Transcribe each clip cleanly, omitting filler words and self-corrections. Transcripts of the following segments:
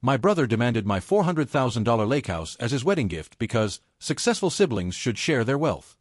My brother demanded my $400,000 lake house as his wedding gift because successful siblings should share their wealth.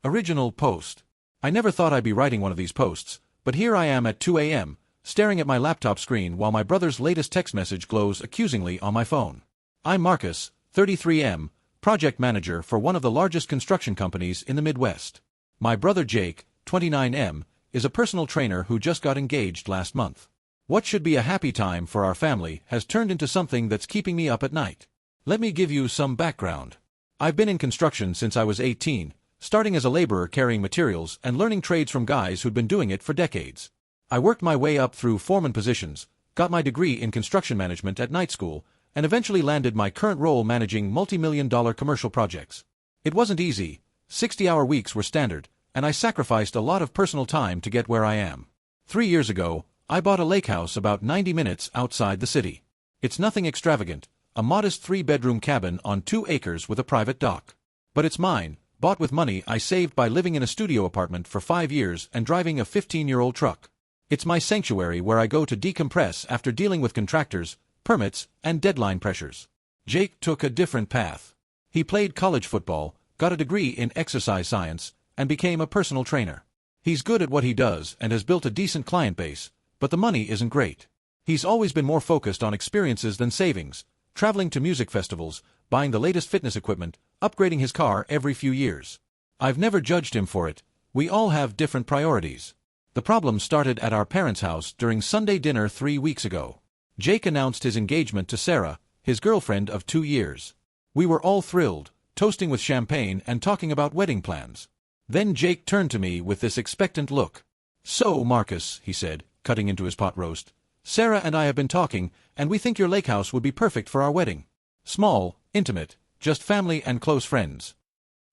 Original post. I never thought I'd be writing one of these posts, but here I am at 2 a.m., staring at my laptop screen while my brother's latest text message glows accusingly on my phone. I'm Marcus, 33M, project manager for one of the largest construction companies in the Midwest. My brother Jake, 29M, is a personal trainer who just got engaged last month. What should be a happy time for our family has turned into something that's keeping me up at night. Let me give you some background. I've been in construction since I was 18, starting as a laborer carrying materials and learning trades from guys who'd been doing it for decades. I worked my way up through foreman positions, got my degree in construction management at night school, and eventually landed my current role managing multi-million-dollar commercial projects. It wasn't easy. 60-hour weeks were standard, and I sacrificed a lot of personal time to get where I am. 3 years ago, I bought a lake house about 90 minutes outside the city. It's nothing extravagant, a modest 3-bedroom cabin on 2 acres with a private dock. But it's mine, bought with money I saved by living in a studio apartment for 5 years and driving a 15-year-old truck. It's my sanctuary where I go to decompress after dealing with contractors, permits, and deadline pressures. Jake took a different path. He played college football, got a degree in exercise science, and became a personal trainer. He's good at what he does and has built a decent client base, but the money isn't great. He's always been more focused on experiences than savings, traveling to music festivals, buying the latest fitness equipment, upgrading his car every few years. I've never judged him for it. We all have different priorities. The problem started at our parents' house during Sunday dinner 3 weeks ago. Jake announced his engagement to Sarah, his girlfriend of 2 years. We were all thrilled, toasting with champagne and talking about wedding plans. Then Jake turned to me with this expectant look. "So, Marcus," he said, cutting into his pot roast, "Sarah and I have been talking, and we think your lake house would be perfect for our wedding. Small, intimate, just family and close friends."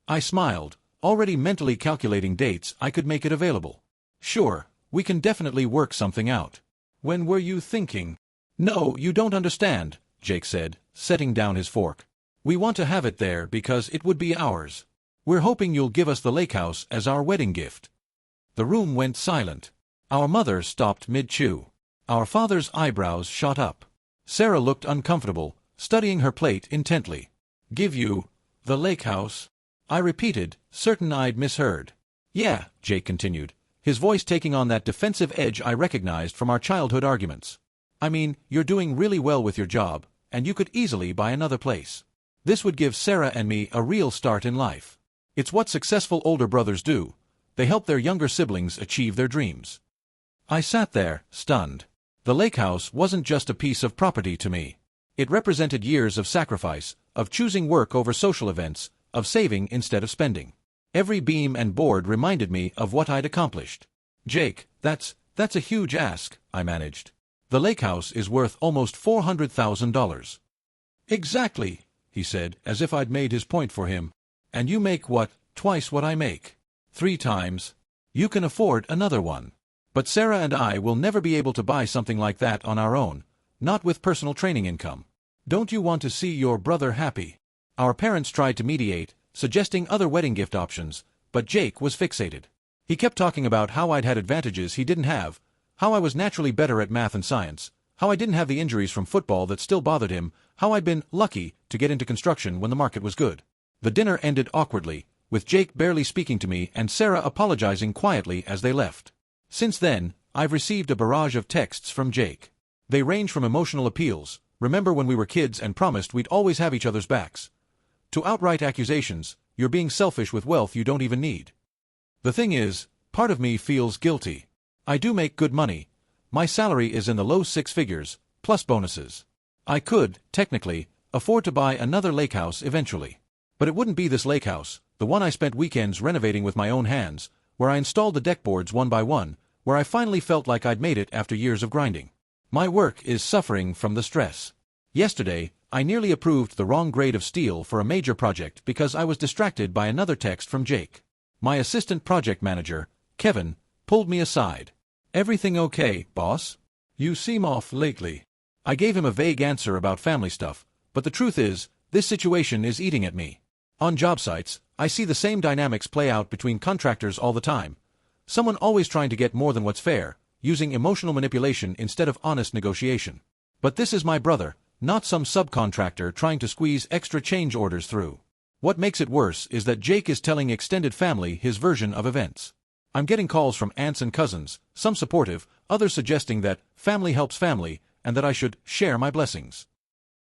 I smiled, already mentally calculating dates I could make it available. "Sure, we can definitely work something out. When were you thinking?" "No, you don't understand," Jake said, setting down his fork. "We want to have it there because it would be ours. We're hoping you'll give us the lake house as our wedding gift." The room went silent. Our mother stopped mid-chew. Our father's eyebrows shot up. Sarah looked uncomfortable, studying her plate intently. "Give you the lake house?" I repeated, certain I'd misheard. "Yeah," Jake continued, his voice taking on that defensive edge I recognized from our childhood arguments. "I mean, you're doing really well with your job, and you could easily buy another place. This would give Sarah and me a real start in life. It's what successful older brothers do. They help their younger siblings achieve their dreams." I sat there, stunned. The lake house wasn't just a piece of property to me. It represented years of sacrifice, of choosing work over social events, of saving instead of spending. Every beam and board reminded me of what I'd accomplished. "Jake, that's a huge ask," I managed. "The lake house is worth almost $400,000. "Exactly," he said, as if I'd made his point for him. "And you make what, twice what I make? 3 times? You can afford another one. But Sarah and I will never be able to buy something like that on our own, not with personal training income. Don't you want to see your brother happy?" Our parents tried to mediate, suggesting other wedding gift options, but Jake was fixated. He kept talking about how I'd had advantages he didn't have, how I was naturally better at math and science, how I didn't have the injuries from football that still bothered him, how I'd been lucky to get into construction when the market was good. The dinner ended awkwardly, with Jake barely speaking to me and Sarah apologizing quietly as they left. Since then, I've received a barrage of texts from Jake. They range from emotional appeals, "Remember when we were kids and promised we'd always have each other's backs?" to outright accusations, "You're being selfish with wealth you don't even need." The thing is, part of me feels guilty. I do make good money. My salary is in the low 6 figures, plus bonuses. I could, technically, afford to buy another lake house eventually. But it wouldn't be this lake house, the one I spent weekends renovating with my own hands, where I installed the deck boards one by one, where I finally felt like I'd made it after years of grinding. My work is suffering from the stress. Yesterday, I nearly approved the wrong grade of steel for a major project because I was distracted by another text from Jake. My assistant project manager, Kevin, pulled me aside. "Everything okay, boss? You seem off lately." I gave him a vague answer about family stuff, but the truth is, this situation is eating at me. On job sites, I see the same dynamics play out between contractors all the time. Someone always trying to get more than what's fair, using emotional manipulation instead of honest negotiation. But this is my brother, not some subcontractor trying to squeeze extra change orders through. What makes it worse is that Jake is telling extended family his version of events. I'm getting calls from aunts and cousins, some supportive, others suggesting that family helps family and that I should share my blessings.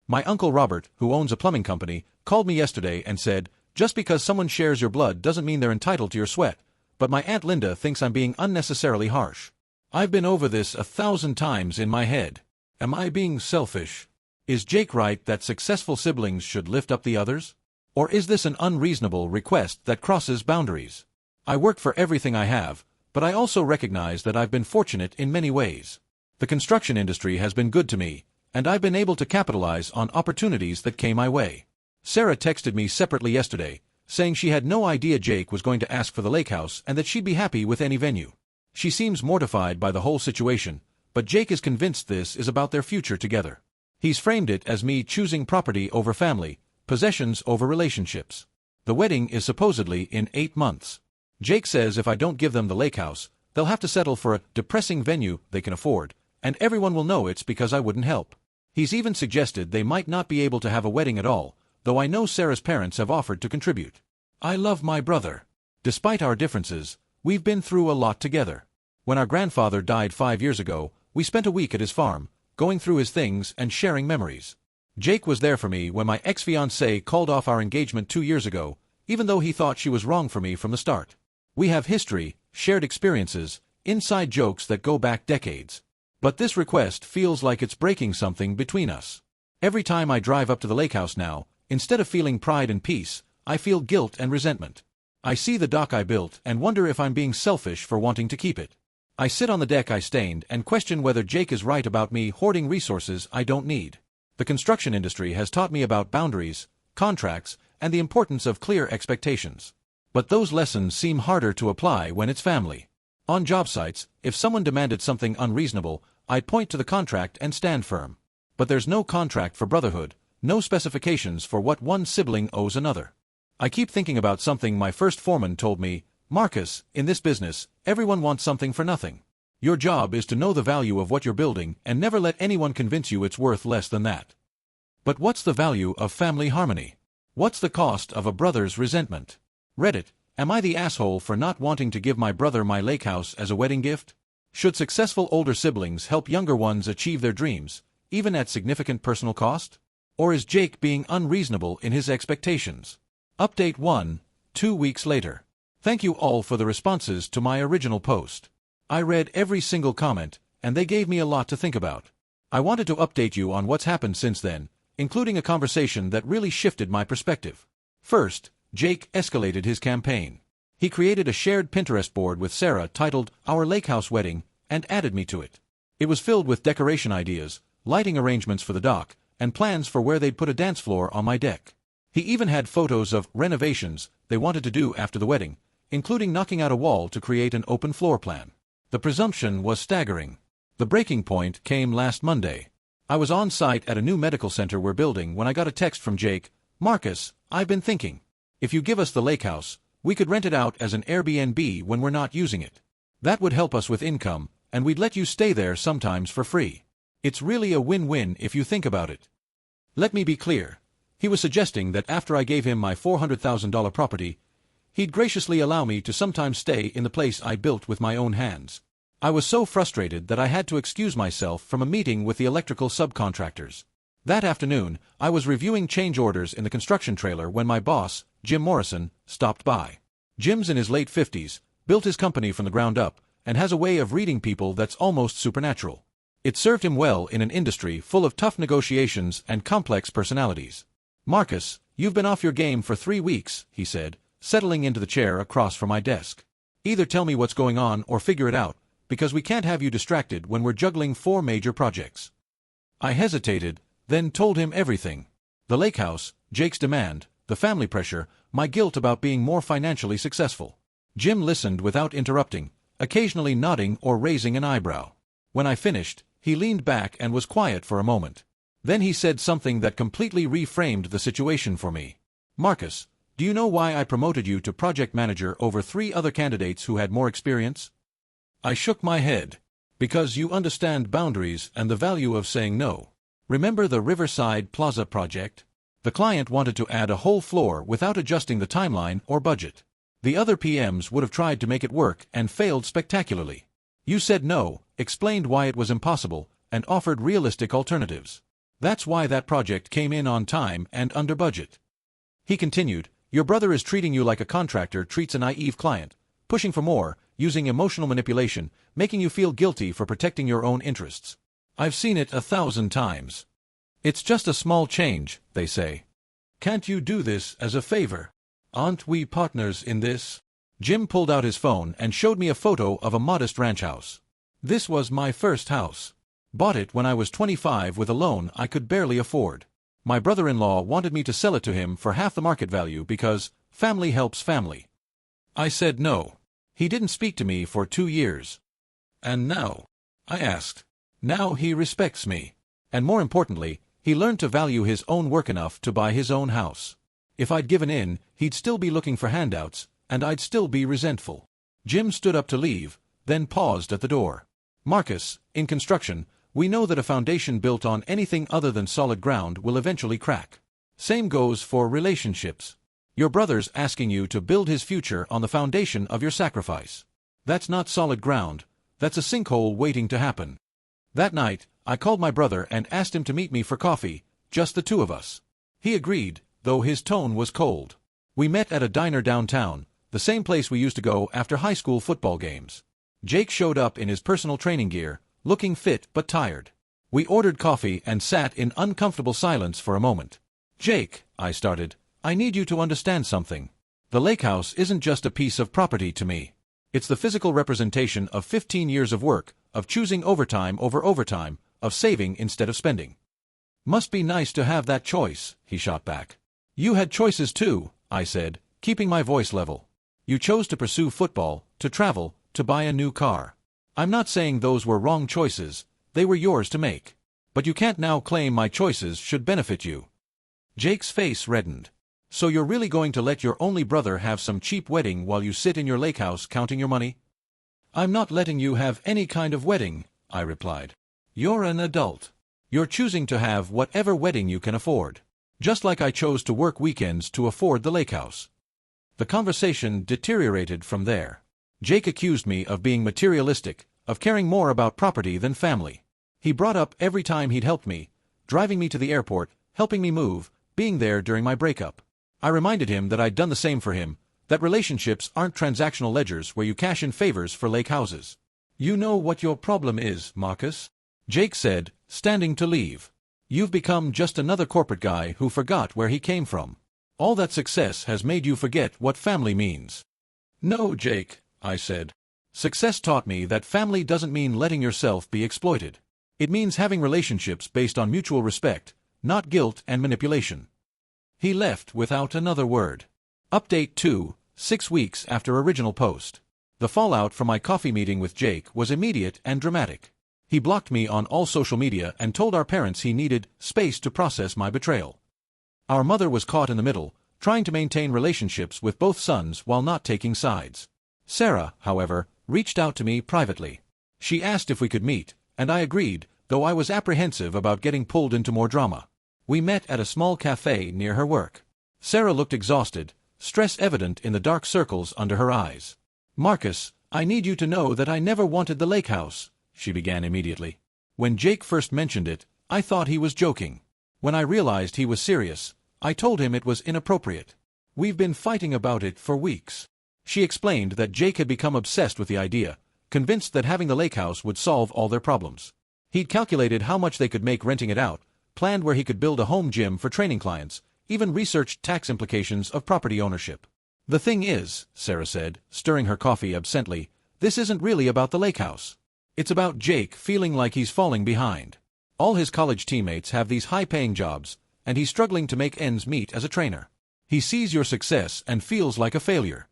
My Uncle Robert, who owns a plumbing company, called me yesterday and said, "Just because someone shares your blood doesn't mean they're entitled to your sweat," but my Aunt Linda thinks I'm being unnecessarily harsh. I've been over this 1,000 times in my head. Am I being selfish? Is Jake right that successful siblings should lift up the others? Or is this an unreasonable request that crosses boundaries? I work for everything I have, but I also recognize that I've been fortunate in many ways. The construction industry has been good to me, and I've been able to capitalize on opportunities that came my way. Sarah texted me separately yesterday, saying she had no idea Jake was going to ask for the Lakehouse and that she'd be happy with any venue. She seems mortified by the whole situation, but Jake is convinced this is about their future together. He's framed it as me choosing property over family, possessions over relationships. The wedding is supposedly in 8 months. Jake says if I don't give them the Lakehouse, they'll have to settle for a depressing venue they can afford, and everyone will know it's because I wouldn't help. He's even suggested they might not be able to have a wedding at all, though I know Sarah's parents have offered to contribute. I love my brother. Despite our differences, we've been through a lot together. When our grandfather died 5 years ago, we spent a week at his farm, going through his things and sharing memories. Jake was there for me when my ex-fiancée called off our engagement 2 years ago, even though he thought she was wrong for me from the start. We have history, shared experiences, inside jokes that go back decades. But this request feels like it's breaking something between us. Every time I drive up to the Lakehouse now, instead of feeling pride and peace, I feel guilt and resentment. I see the dock I built and wonder if I'm being selfish for wanting to keep it. I sit on the deck I stained and question whether Jake is right about me hoarding resources I don't need. The construction industry has taught me about boundaries, contracts, and the importance of clear expectations. But those lessons seem harder to apply when it's family. On job sites, if someone demanded something unreasonable, I'd point to the contract and stand firm. But there's no contract for brotherhood, no specifications for what one sibling owes another. I keep thinking about something my first foreman told me, "Marcus, in this business, everyone wants something for nothing. Your job is to know the value of what you're building and never let anyone convince you it's worth less than that." But what's the value of family harmony? What's the cost of a brother's resentment? Reddit, am I the asshole for not wanting to give my brother my Lakehouse as a wedding gift? Should successful older siblings help younger ones achieve their dreams, even at significant personal cost? Or is Jake being unreasonable in his expectations? Update 1, 2 weeks later. Thank you all for the responses to my original post. I read every single comment, and they gave me a lot to think about. I wanted to update you on what's happened since then, including a conversation that really shifted my perspective. First, Jake escalated his campaign. He created a shared Pinterest board with Sarah titled Our Lakehouse Wedding and added me to it. It was filled with decoration ideas, lighting arrangements for the dock, and plans for where they'd put a dance floor on my deck. He even had photos of renovations they wanted to do after the wedding, including knocking out a wall to create an open floor plan. The presumption was staggering. The breaking point came last Monday. I was on site at a new medical center we're building when I got a text from Jake, "Marcus, I've been thinking. If you give us the Lakehouse, we could rent it out as an Airbnb when we're not using it. That would help us with income, and we'd let you stay there sometimes for free. It's really a win-win if you think about it." Let me be clear. He was suggesting that after I gave him my $400,000 property, he'd graciously allow me to sometimes stay in the place I built with my own hands. I was so frustrated that I had to excuse myself from a meeting with the electrical subcontractors. That afternoon, I was reviewing change orders in the construction trailer when my boss, Jim Morrison, stopped by. Jim's in his late 50s, built his company from the ground up, and has a way of reading people that's almost supernatural. It served him well in an industry full of tough negotiations and complex personalities. "Marcus, you've been off your game for 3 weeks," he said, settling into the chair across from my desk. "Either tell me what's going on or figure it out, because we can't have you distracted when we're juggling 4 major projects." I hesitated, then told him everything. The Lakehouse, Jake's demand, the family pressure, my guilt about being more financially successful. Jim listened without interrupting, occasionally nodding or raising an eyebrow. When I finished, he leaned back and was quiet for a moment. Then he said something that completely reframed the situation for me. "Marcus, do you know why I promoted you to project manager over 3 other candidates who had more experience?" I shook my head. "Because you understand boundaries and the value of saying no." Remember the Riverside Plaza project? The client wanted to add a whole floor without adjusting the timeline or budget. The other PMs would have tried to make it work and failed spectacularly. You said no, explained why it was impossible, and offered realistic alternatives. That's why that project came in on time and under budget. He continued, your brother is treating you like a contractor treats a naive client, pushing for more, using emotional manipulation, making you feel guilty for protecting your own interests. I've seen it 1,000 times. It's just a small change, they say. Can't you do this as a favor? Aren't we partners in this? Jim pulled out his phone and showed me a photo of a modest ranch house. This was my first house. Bought it when I was 25 with a loan I could barely afford. My brother-in-law wanted me to sell it to him for half the market value because family helps family. I said no. He didn't speak to me for 2 years. And now? I asked. Now he respects me. And more importantly, he learned to value his own work enough to buy his own house. If I'd given in, he'd still be looking for handouts, and I'd still be resentful. Jim stood up to leave, then paused at the door. Marcus, in construction, we know that a foundation built on anything other than solid ground will eventually crack. Same goes for relationships. Your brother's asking you to build his future on the foundation of your sacrifice. That's not solid ground, that's a sinkhole waiting to happen. That night, I called my brother and asked him to meet me for coffee, just the two of us. He agreed, though his tone was cold. We met at a diner downtown, the same place we used to go after high school football games. Jake showed up in his personal training gear, looking fit but tired. We ordered coffee and sat in uncomfortable silence for a moment. Jake, I started, I need you to understand something. The Lakehouse isn't just a piece of property to me. It's the physical representation of 15 years of work, of choosing overtime over overtime, of saving instead of spending. Must be nice to have that choice, he shot back. You had choices too, I said, keeping my voice level. You chose to pursue football, to travel, to buy a new car. I'm not saying those were wrong choices, they were yours to make. But you can't now claim my choices should benefit you. Jake's face reddened. So you're really going to let your only brother have some cheap wedding while you sit in your lake house counting your money? I'm not letting you have any kind of wedding, I replied. You're an adult. You're choosing to have whatever wedding you can afford. Just like I chose to work weekends to afford the lake house. The conversation deteriorated from there. Jake accused me of being materialistic, of caring more about property than family. He brought up every time he'd helped me, driving me to the airport, helping me move, being there during my breakup. I reminded him that I'd done the same for him, that relationships aren't transactional ledgers where you cash in favors for lake houses. You know what your problem is, Marcus? Jake said, standing to leave. You've become just another corporate guy who forgot where he came from. All that success has made you forget what family means. No, Jake, I said. Success taught me that family doesn't mean letting yourself be exploited. It means having relationships based on mutual respect, not guilt and manipulation. He left without another word. Update 2, 6 weeks after original post. The fallout from my coffee meeting with Jake was immediate and dramatic. He blocked me on all social media and told our parents he needed space to process my betrayal. Our mother was caught in the middle, trying to maintain relationships with both sons while not taking sides. Sarah, however, reached out to me privately. She asked if we could meet, and I agreed, though I was apprehensive about getting pulled into more drama. We met at a small cafe near her work. Sarah looked exhausted, stress evident in the dark circles under her eyes. Marcus, I need you to know that I never wanted the lake house, she began immediately. When Jake first mentioned it, I thought he was joking. When I realized he was serious, I told him it was inappropriate. We've been fighting about it for weeks. She explained that Jake had become obsessed with the idea, convinced that having the lake house would solve all their problems. He'd calculated how much they could make renting it out, planned where he could build a home gym for training clients, even researched tax implications of property ownership. The thing is, Sarah said, stirring her coffee absently, this isn't really about the lake house. It's about Jake feeling like he's falling behind. All his college teammates have these high-paying jobs, and he's struggling to make ends meet as a trainer. He sees your success and feels like a failure.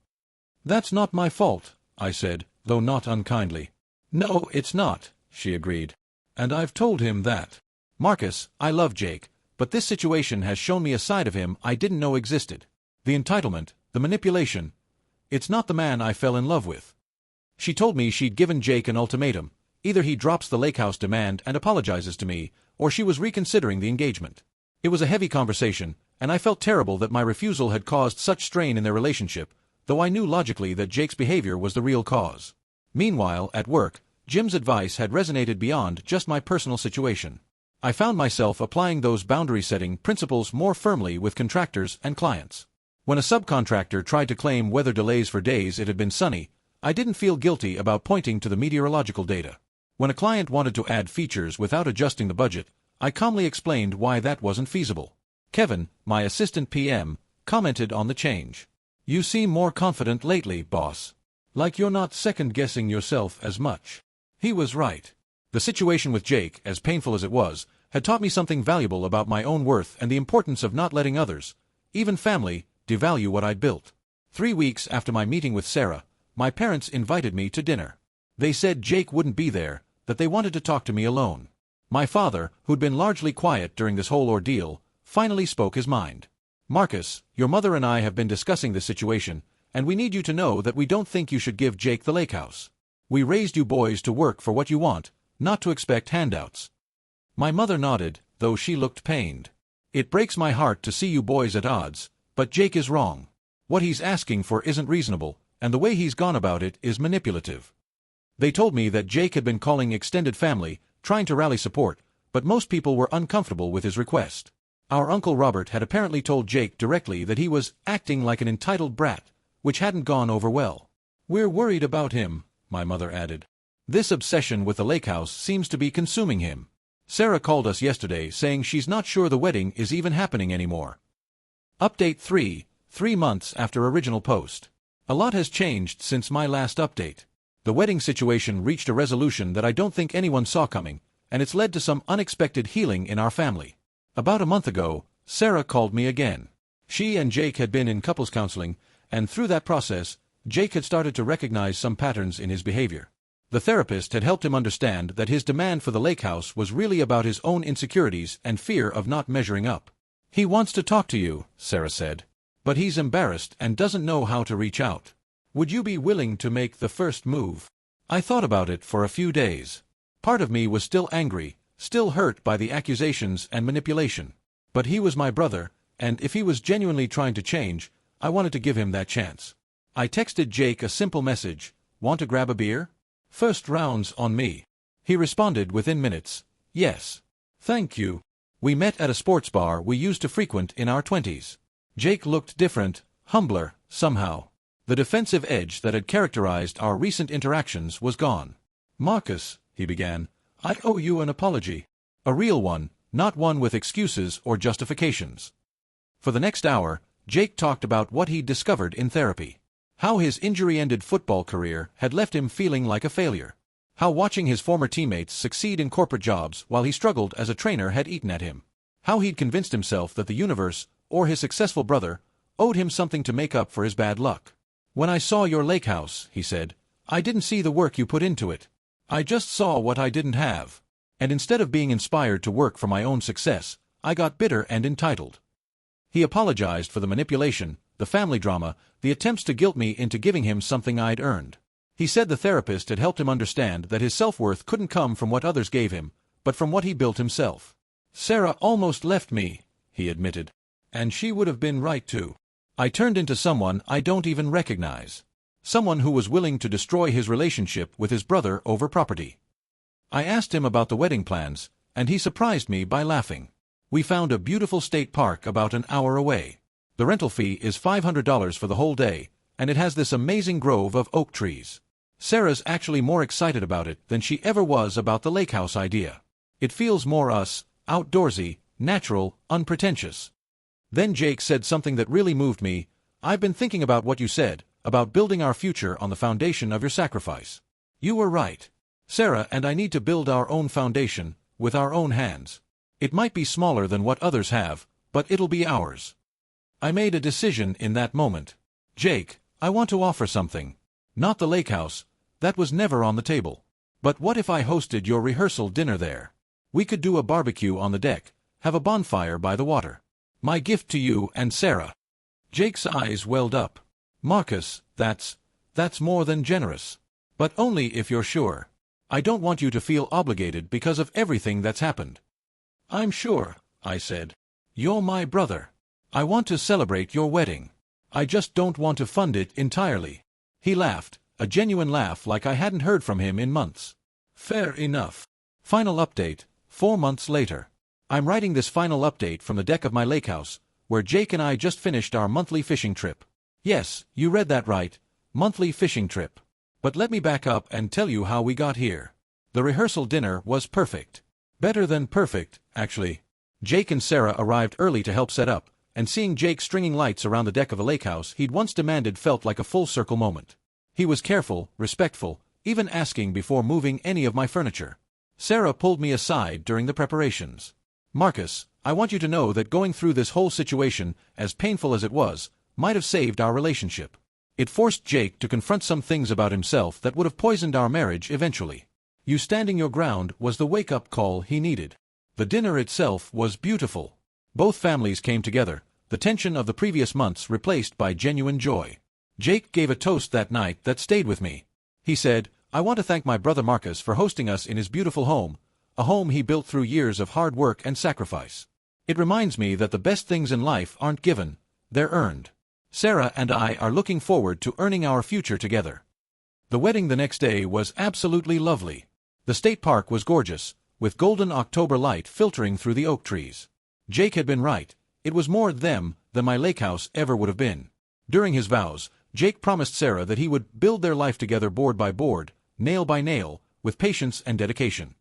That's not my fault, I said, though not unkindly. No, it's not, she agreed. And I've told him that. Marcus, I love Jake, but this situation has shown me a side of him I didn't know existed. The entitlement, the manipulation. It's not the man I fell in love with. She told me she'd given Jake an ultimatum. Either he drops the lake house demand and apologizes to me, or she was reconsidering the engagement. It was a heavy conversation, and I felt terrible that my refusal had caused such strain in their relationship, though I knew logically that Jake's behavior was the real cause. Meanwhile, at work, Jim's advice had resonated beyond just my personal situation. I found myself applying those boundary-setting principles more firmly with contractors and clients. When a subcontractor tried to claim weather delays for days it had been sunny, I didn't feel guilty about pointing to the meteorological data. When a client wanted to add features without adjusting the budget, I calmly explained why that wasn't feasible. Kevin, my assistant PM, commented on the change. "You seem more confident lately, boss. Like you're not second-guessing yourself as much." He was right. The situation with Jake, as painful as it was, had taught me something valuable about my own worth and the importance of not letting others, even family, devalue what I'd built. 3 weeks after my meeting with Sarah, my parents invited me to dinner. They said Jake wouldn't be there, that they wanted to talk to me alone. My father, who'd been largely quiet during this whole ordeal, finally spoke his mind. "Marcus, your mother and I have been discussing this situation, and we need you to know that we don't think you should give Jake the Lakehouse. We raised you boys to work for what you want, not to expect handouts." My mother nodded, though she looked pained. "It breaks my heart to see you boys at odds, but Jake is wrong. What he's asking for isn't reasonable, and the way he's gone about it is manipulative." They told me that Jake had been calling extended family, trying to rally support, but most people were uncomfortable with his request. Our Uncle Robert had apparently told Jake directly that he was acting like an entitled brat, which hadn't gone over well. "We're worried about him," my mother added. "This obsession with the Lakehouse seems to be consuming him. Sarah called us yesterday saying she's not sure the wedding is even happening anymore." Update 3, 3 months after original post. A lot has changed since my last update. The wedding situation reached a resolution that I don't think anyone saw coming, and it's led to some unexpected healing in our family. About a month ago, Sarah called me again. She and Jake had been in couples counseling, and through that process, Jake had started to recognize some patterns in his behavior. The therapist had helped him understand that his demand for the Lakehouse was really about his own insecurities and fear of not measuring up. "He wants to talk to you," Sarah said, "but he's embarrassed and doesn't know how to reach out. Would you be willing to make the first move?" I thought about it for a few days. Part of me was still angry, still hurt by the accusations and manipulation. But he was my brother, and if he was genuinely trying to change, I wanted to give him that chance. I texted Jake a simple message, "Want to grab a beer? First round's on me." He responded within minutes, "Yes. Thank you." We met at a sports bar we used to frequent in our 20s. Jake looked different, humbler, somehow. The defensive edge that had characterized our recent interactions was gone. "Marcus," he began, "I owe you an apology. A real one, not one with excuses or justifications." For the next hour, Jake talked about what he'd discovered in therapy. How his injury-ended football career had left him feeling like a failure. How watching his former teammates succeed in corporate jobs while he struggled as a trainer had eaten at him. How he'd convinced himself that the universe, or his successful brother, owed him something to make up for his bad luck. "When I saw your Lakehouse," he said, "I didn't see the work you put into it. I just saw what I didn't have. And instead of being inspired to work for my own success, I got bitter and entitled." He apologized for the manipulation, the family drama, the attempts to guilt me into giving him something I'd earned. He said the therapist had helped him understand that his self-worth couldn't come from what others gave him, but from what he built himself. "Sarah almost left me," he admitted. "And she would have been right too. I turned into someone I don't even recognize. Someone who was willing to destroy his relationship with his brother over property." I asked him about the wedding plans, and he surprised me by laughing. "We found a beautiful state park about an hour away. The rental fee is $500 for the whole day, and it has this amazing grove of oak trees. Sarah's actually more excited about it than she ever was about the Lakehouse idea. It feels more us, outdoorsy, natural, unpretentious." Then Jake said something that really moved me. "I've been thinking about what you said, about building our future on the foundation of your sacrifice. You were right. Sarah and I need to build our own foundation, with our own hands. It might be smaller than what others have, but it'll be ours." I made a decision in that moment. "Jake, I want to offer something. Not the Lakehouse, that was never on the table. But what if I hosted your rehearsal dinner there? We could do a barbecue on the deck, have a bonfire by the water. My gift to you and Sarah." Jake's eyes welled up. "Marcus, that's more than generous. But only if you're sure. I don't want you to feel obligated because of everything that's happened." I'm sure, I said. You're my brother. I want to celebrate your wedding. I just don't want to fund it entirely. He laughed, a genuine laugh like I hadn't heard from him in months. Fair enough. Final update, 4 months later. I'm writing this final update from the deck of my Lakehouse, where Jake and I just finished our monthly fishing trip. Yes, you read that right, monthly fishing trip. But let me back up and tell you how we got here. The rehearsal dinner was perfect. Better than perfect, actually. Jake and Sarah arrived early to help set up, and seeing Jake stringing lights around the deck of the Lakehouse he'd once demanded felt like a full-circle moment. He was careful, respectful, even asking before moving any of my furniture. Sarah pulled me aside during the preparations. Marcus, I want you to know that going through this whole situation, as painful as it was, might have saved our relationship. It forced Jake to confront some things about himself that would have poisoned our marriage eventually. You standing your ground was the wake-up call he needed. The dinner itself was beautiful. Both families came together, the tension of the previous months replaced by genuine joy. Jake gave a toast that night that stayed with me. He said, "I want to thank my brother Marcus for hosting us in his beautiful home, a home he built through years of hard work and sacrifice. It reminds me that the best things in life aren't given, they're earned. Sarah and I are looking forward to earning our future together." The wedding the next day was absolutely lovely. The state park was gorgeous, with golden October light filtering through the oak trees. Jake had been right, it was more them than my Lakehouse ever would have been. During his vows, Jake promised Sarah that he would build their life together board by board, nail by nail, with patience and dedication.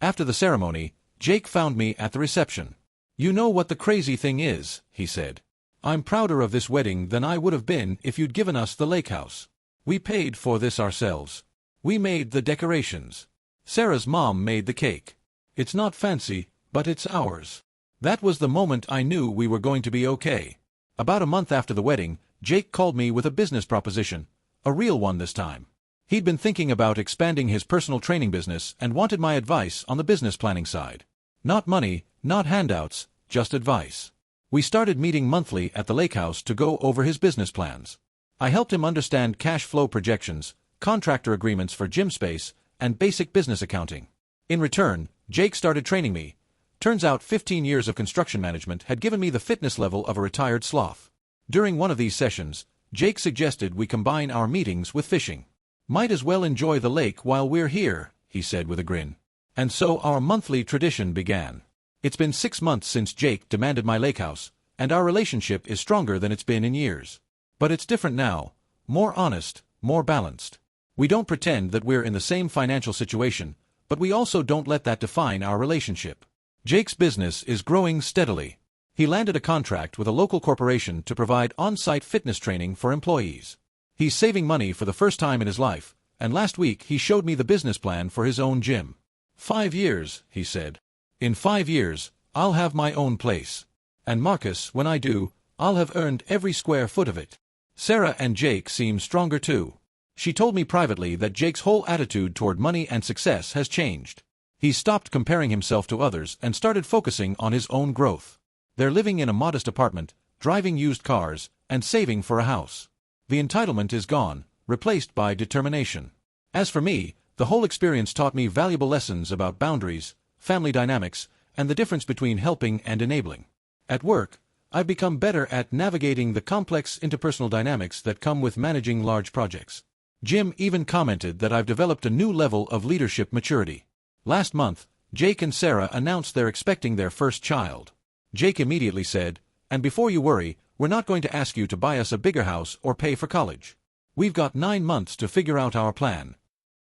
After the ceremony, Jake found me at the reception. "You know what the crazy thing is," he said. "I'm prouder of this wedding than I would have been if you'd given us the Lakehouse. We paid for this ourselves. We made the decorations. Sarah's mom made the cake. It's not fancy, but it's ours." That was the moment I knew we were going to be okay. About a month after the wedding, Jake called me with a business proposition, a real one this time. He'd been thinking about expanding his personal training business and wanted my advice on the business planning side. Not money, not handouts, just advice. We started meeting monthly at the Lakehouse to go over his business plans. I helped him understand cash flow projections, contractor agreements for gym space, and basic business accounting. In return, Jake started training me. Turns out 15 years of construction management had given me the fitness level of a retired sloth. During one of these sessions, Jake suggested we combine our meetings with fishing. "Might as well enjoy the lake while we're here," he said with a grin. And so our monthly tradition began. It's been 6 months since Jake demanded my Lakehouse, and our relationship is stronger than it's been in years. But it's different now, more honest, more balanced. We don't pretend that we're in the same financial situation, but we also don't let that define our relationship. Jake's business is growing steadily. He landed a contract with a local corporation to provide on-site fitness training for employees. He's saving money for the first time in his life, and last week he showed me the business plan for his own gym. 5 years, he said. In 5 years, I'll have my own place. And Marcus, when I do, I'll have earned every square foot of it. Sarah and Jake seem stronger too. She told me privately that Jake's whole attitude toward money and success has changed. He's stopped comparing himself to others and started focusing on his own growth. They're living in a modest apartment, driving used cars, and saving for a house. The entitlement is gone, replaced by determination. As for me, the whole experience taught me valuable lessons about boundaries, family dynamics, and the difference between helping and enabling. At work, I've become better at navigating the complex interpersonal dynamics that come with managing large projects. Jim even commented that I've developed a new level of leadership maturity. Last month, Jake and Sarah announced they're expecting their first child. Jake immediately said, "And before you worry, we're not going to ask you to buy us a bigger house or pay for college. We've got 9 months to figure out our plan."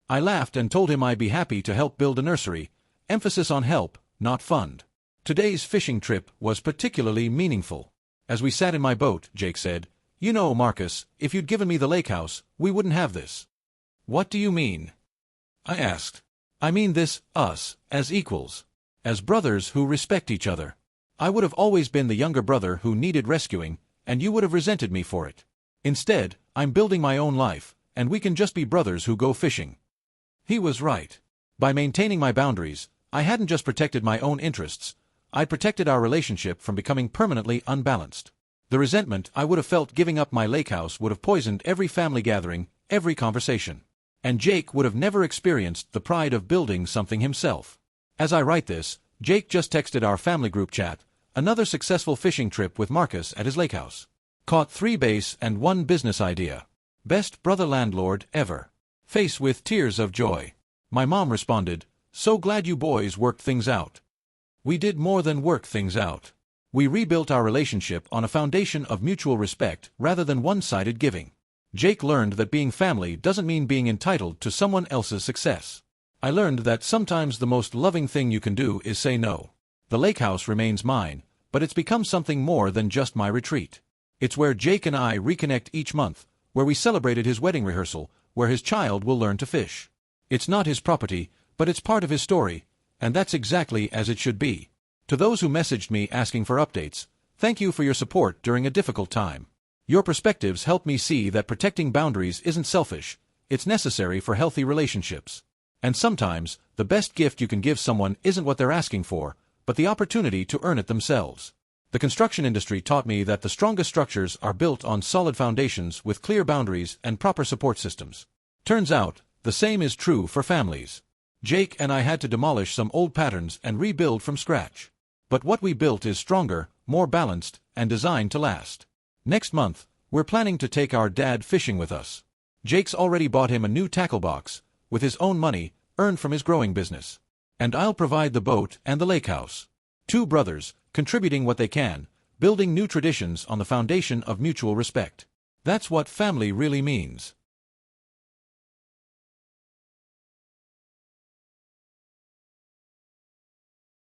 I laughed and told him I'd be happy to help build a nursery, emphasis on help, not fund. Today's fishing trip was particularly meaningful. As we sat in my boat, Jake said, "You know, Marcus, if you'd given me the Lakehouse, we wouldn't have this." "What do you mean?" I asked. "I mean this, us, as equals. As brothers who respect each other. I would have always been the younger brother who needed rescuing, and you would have resented me for it. Instead, I'm building my own life, and we can just be brothers who go fishing." He was right. By maintaining my boundaries, I hadn't just protected my own interests, I'd protected our relationship from becoming permanently unbalanced. The resentment I would have felt giving up my Lakehouse would have poisoned every family gathering, every conversation. And Jake would have never experienced the pride of building something himself. As I write this, Jake just texted our family group chat, another successful fishing trip with Marcus at his lake house. Caught 3 bass and 1 business idea. Best brother landlord ever. Face with tears of joy. My mom responded, so glad you boys worked things out. We did more than work things out. We rebuilt our relationship on a foundation of mutual respect rather than one-sided giving. Jake learned that being family doesn't mean being entitled to someone else's success. I learned that sometimes the most loving thing you can do is say no. The lake house remains mine, but it's become something more than just my retreat. It's where Jake and I reconnect each month, where we celebrated his wedding rehearsal, where his child will learn to fish. It's not his property, but it's part of his story, and that's exactly as it should be. To those who messaged me asking for updates, thank you for your support during a difficult time. Your perspectives help me see that protecting boundaries isn't selfish, it's necessary for healthy relationships. And sometimes, the best gift you can give someone isn't what they're asking for, but the opportunity to earn it themselves. The construction industry taught me that the strongest structures are built on solid foundations with clear boundaries and proper support systems. Turns out, the same is true for families. Jake and I had to demolish some old patterns and rebuild from scratch. But what we built is stronger, more balanced, and designed to last. Next month, we're planning to take our dad fishing with us. Jake's already bought him a new tackle box, with his own money, earned from his growing business. And I'll provide the boat and the lake house. 2 brothers, contributing what they can, building new traditions on the foundation of mutual respect. That's what family really means.